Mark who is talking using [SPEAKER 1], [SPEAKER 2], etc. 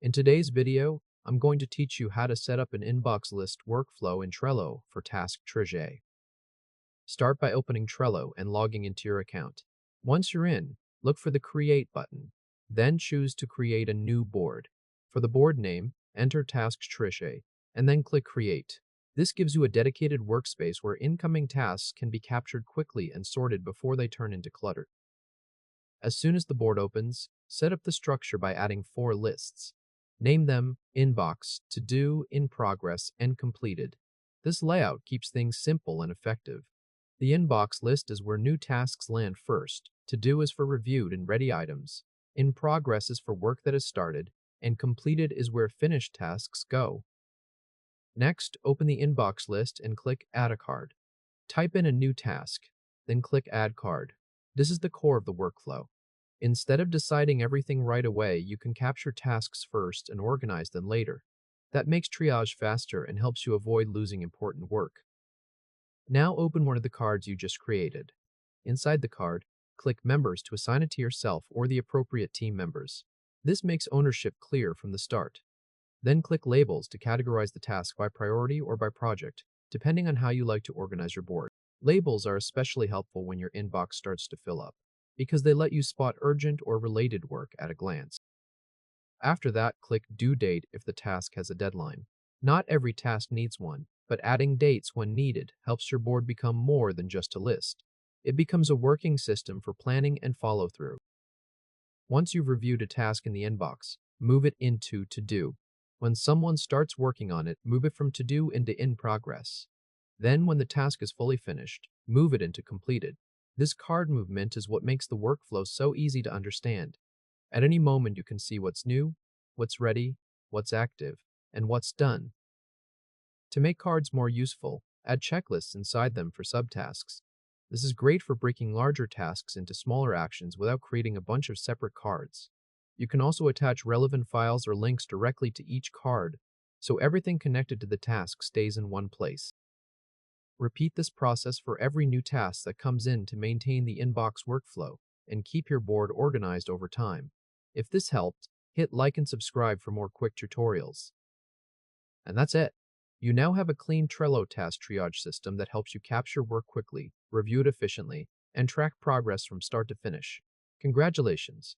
[SPEAKER 1] In today's video, I'm going to teach you how to set up an inbox list workflow in Trello for task Triage. Start by opening Trello and logging into your account. Once you're in, look for the Create button. Then choose to create a new board. For the board name, enter Tasks Triage, and then click Create. This gives you a dedicated workspace where incoming tasks can be captured quickly and sorted before they turn into clutter. As soon as the board opens, set up the structure by adding 4 lists. Name them Inbox, To Do, In Progress, and Completed. This layout keeps things simple and effective. The inbox list is where new tasks land first. To Do is for reviewed and ready items. In Progress is for work that has started, and Completed is where finished tasks go. Next, open the inbox list and click Add a Card. Type in a new task, then click Add Card. This is the core of the workflow. Instead of deciding everything right away, you can capture tasks first and organize them later. That makes triage faster and helps you avoid losing important work. Now open one of the cards you just created. Inside the card, click Members to assign it to yourself or the appropriate team members. This makes ownership clear from the start. Then click Labels to categorize the task by priority or by project, depending on how you like to organize your board. Labels are especially helpful when your inbox starts to fill up, because they let you spot urgent or related work at a glance. After that, click Due Date if the task has a deadline. Not every task needs one, but adding dates when needed helps your board become more than just a list. It becomes a working system for planning and follow-through. Once you've reviewed a task in the inbox, move it into To Do. When someone starts working on it, move it from To Do into In Progress. Then, when the task is fully finished, move it into Completed. This card movement is what makes the workflow so easy to understand. At any moment, you can see what's new, what's ready, what's active, and what's done. To make cards more useful, add checklists inside them for subtasks. This is great for breaking larger tasks into smaller actions without creating a bunch of separate cards. You can also attach relevant files or links directly to each card, so everything connected to the task stays in one place. Repeat this process for every new task that comes in to maintain the inbox workflow and keep your board organized over time. If this helped, hit like and subscribe for more quick tutorials. And that's it. You now have a clean Trello task triage system that helps you capture work quickly, review it efficiently, and track progress from start to finish. Congratulations!